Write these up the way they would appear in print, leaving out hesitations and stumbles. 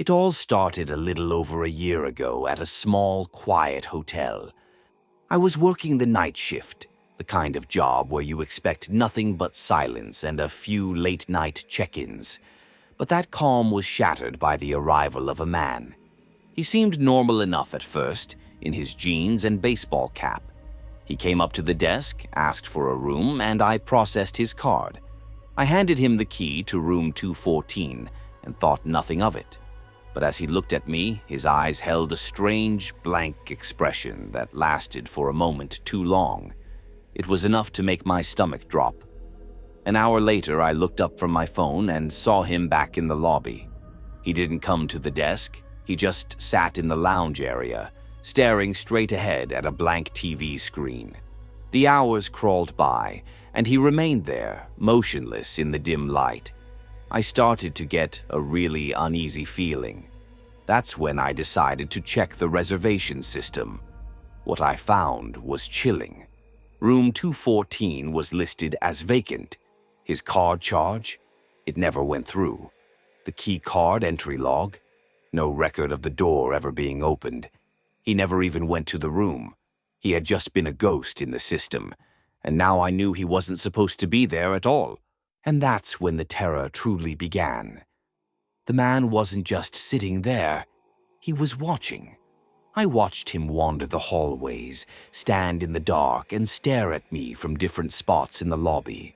It all started a little over a year ago at a small, quiet hotel. I was working the night shift, the kind of job where you expect nothing but silence and a few late-night check-ins. But that calm was shattered by the arrival of a man. He seemed normal enough at first, in his jeans and baseball cap. He came up to the desk, asked for a room, and I processed his card. I handed him the key to room 214 and thought nothing of it. But as he looked at me, his eyes held a strange, blank expression that lasted for a moment too long. It was enough to make my stomach drop. An hour later, I looked up from my phone and saw him back in the lobby. He didn't come to the desk. He just sat in the lounge area, staring straight ahead at a blank TV screen. The hours crawled by, and he remained there, motionless in the dim light. I started to get a really uneasy feeling. That's when I decided to check the reservation system. What I found was chilling. Room 214 was listed as vacant. His card charge? It never went through. The key card entry log? No record of the door ever being opened. He never even went to the room. He had just been a ghost in the system, and now I knew he wasn't supposed to be there at all. And that's when the terror truly began. The man wasn't just sitting there. He was watching. I watched him wander the hallways, stand in the dark, and stare at me from different spots in the lobby.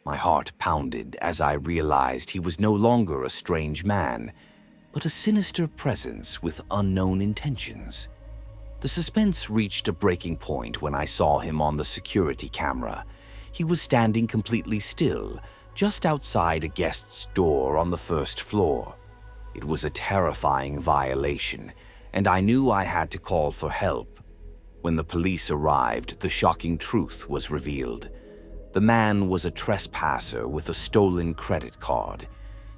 My heart pounded as I realized he was no longer a strange man, but a sinister presence with unknown intentions. The suspense reached a breaking point when I saw him on the security camera. He was standing completely still, just outside a guest's door on the first floor. It was a terrifying violation, and I knew I had to call for help. When the police arrived, the shocking truth was revealed. The man was a trespasser with a stolen credit card.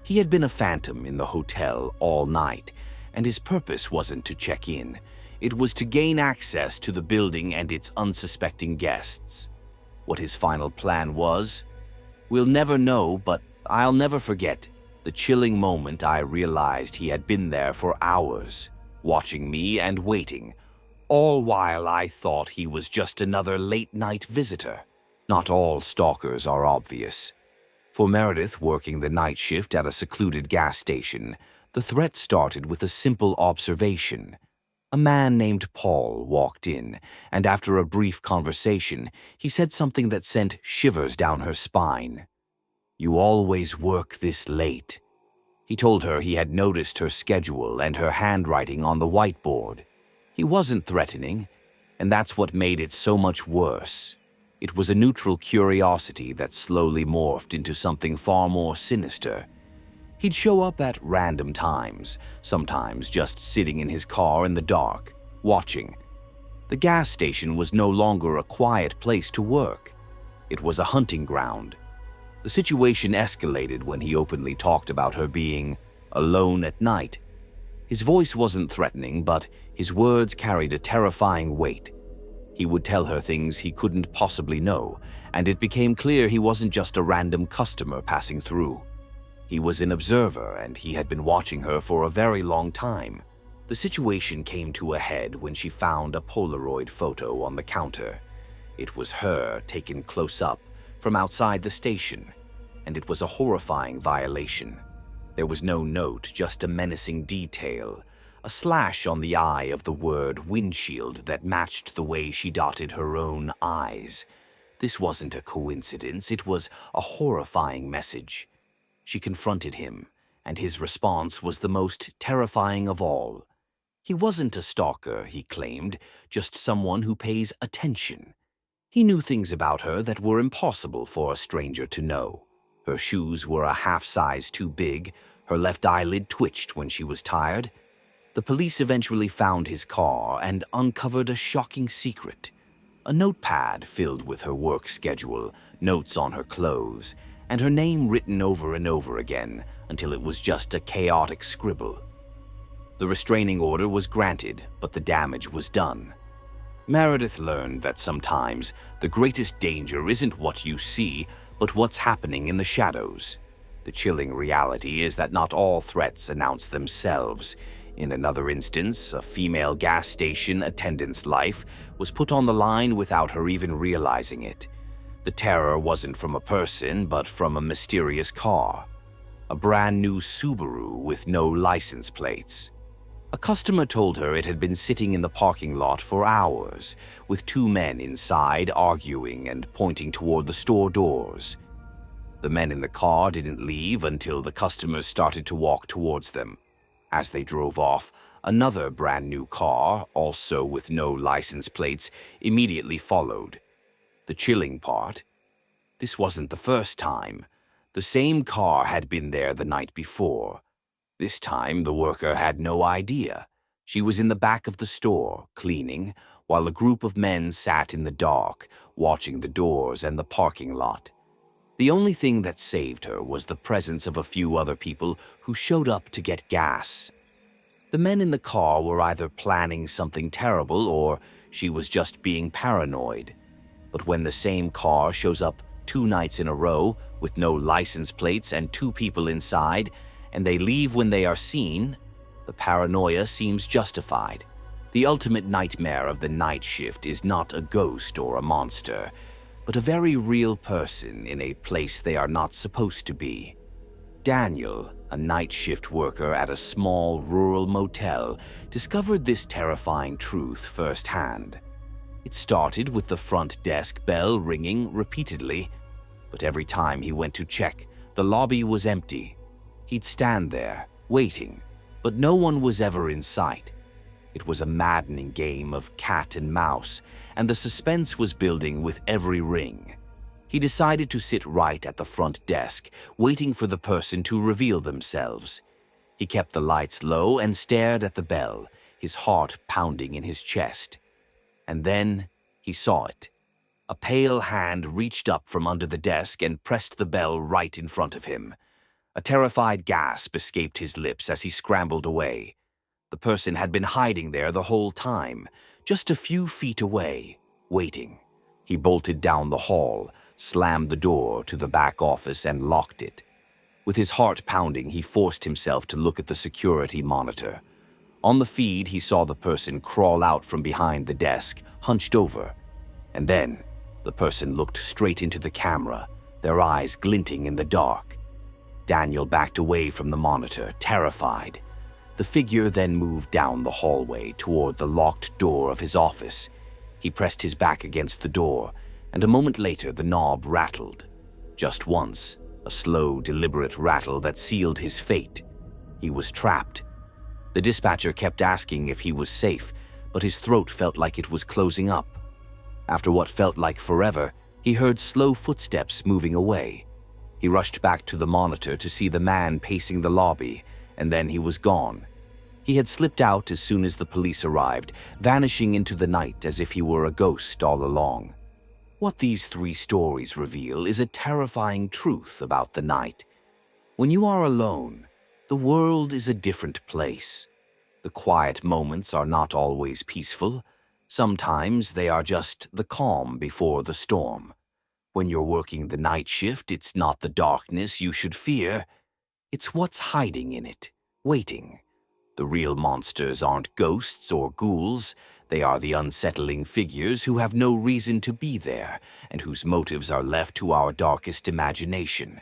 He had been a phantom in the hotel all night, and his purpose wasn't to check in. It was to gain access to the building and its unsuspecting guests. What his final plan was? We'll never know, but I'll never forget the chilling moment I realized he had been there for hours, watching me and waiting, all while I thought he was just another late-night visitor. Not all stalkers are obvious. For Meredith, working the night shift at a secluded gas station, the threat started with a simple observation. A man named Paul walked in, and after a brief conversation, he said something that sent shivers down her spine. "You always work this late." He told her he had noticed her schedule and her handwriting on the whiteboard. He wasn't threatening, and that's what made it so much worse. It was a neutral curiosity that slowly morphed into something far more sinister. He'd show up at random times, sometimes just sitting in his car in the dark, watching. The gas station was no longer a quiet place to work. It was a hunting ground. The situation escalated when he openly talked about her being alone at night. His voice wasn't threatening, but his words carried a terrifying weight. He would tell her things he couldn't possibly know, and it became clear he wasn't just a random customer passing through. He was an observer, and he had been watching her for a very long time. The situation came to a head when she found a Polaroid photo on the counter. It was her, taken close up, from outside the station, and it was a horrifying violation. There was no note, just a menacing detail, a slash on the eye of the word windshield that matched the way she dotted her own eyes. This wasn't a coincidence, it was a horrifying message. She confronted him, and his response was the most terrifying of all. He wasn't a stalker, he claimed, just someone who pays attention. He knew things about her that were impossible for a stranger to know. Her shoes were a half size too big, her left eyelid twitched when she was tired. The police eventually found his car and uncovered a shocking secret. A notepad filled with her work schedule, notes on her clothes, and her name written over and over again until it was just a chaotic scribble. The restraining order was granted, but the damage was done. Meredith learned that sometimes the greatest danger isn't what you see, but what's happening in the shadows. The chilling reality is that not all threats announce themselves. In another instance, a female gas station attendant's life was put on the line without her even realizing it. The terror wasn't from a person, but from a mysterious car. A brand new Subaru with no license plates. A customer told her it had been sitting in the parking lot for hours, with two men inside arguing and pointing toward the store doors. The men in the car didn't leave until the customers started to walk towards them. As they drove off, another brand new car, also with no license plates, immediately followed. The chilling part? This wasn't the first time. The same car had been there the night before. This time, the worker had no idea. She was in the back of the store, cleaning, while a group of men sat in the dark, watching the doors and the parking lot. The only thing that saved her was the presence of a few other people who showed up to get gas. The men in the car were either planning something terrible or she was just being paranoid. But when the same car shows up 2 nights in a row with no license plates and 2 people inside, and they leave when they are seen, the paranoia seems justified. The ultimate nightmare of the night shift is not a ghost or a monster, but a very real person in a place they are not supposed to be. Daniel, a night shift worker at a small rural motel, discovered this terrifying truth firsthand. It started with the front desk bell ringing repeatedly, but every time he went to check, the lobby was empty. He'd stand there, waiting, but no one was ever in sight. It was a maddening game of cat and mouse, and the suspense was building with every ring. He decided to sit right at the front desk, waiting for the person to reveal themselves. He kept the lights low and stared at the bell, his heart pounding in his chest. And then he saw it. A pale hand reached up from under the desk and pressed the bell right in front of him. A terrified gasp escaped his lips as he scrambled away. The person had been hiding there the whole time, just a few feet away, waiting. He bolted down the hall, slammed the door to the back office and locked it. With his heart pounding, he forced himself to look at the security monitor. On the feed, he saw the person crawl out from behind the desk, hunched over. And then, the person looked straight into the camera, their eyes glinting in the dark. Daniel backed away from the monitor, terrified. The figure then moved down the hallway toward the locked door of his office. He pressed his back against the door, and a moment later the knob rattled. Just once, a slow, deliberate rattle that sealed his fate. He was trapped. The dispatcher kept asking if he was safe, but his throat felt like it was closing up. After what felt like forever, he heard slow footsteps moving away. He rushed back to the monitor to see the man pacing the lobby, and then he was gone. He had slipped out as soon as the police arrived, vanishing into the night as if he were a ghost all along. What these 3 stories reveal is a terrifying truth about the night. When you are alone, the world is a different place. The quiet moments are not always peaceful. Sometimes they are just the calm before the storm. When you're working the night shift, it's not the darkness you should fear. It's what's hiding in it, waiting. The real monsters aren't ghosts or ghouls. They are the unsettling figures who have no reason to be there and whose motives are left to our darkest imagination.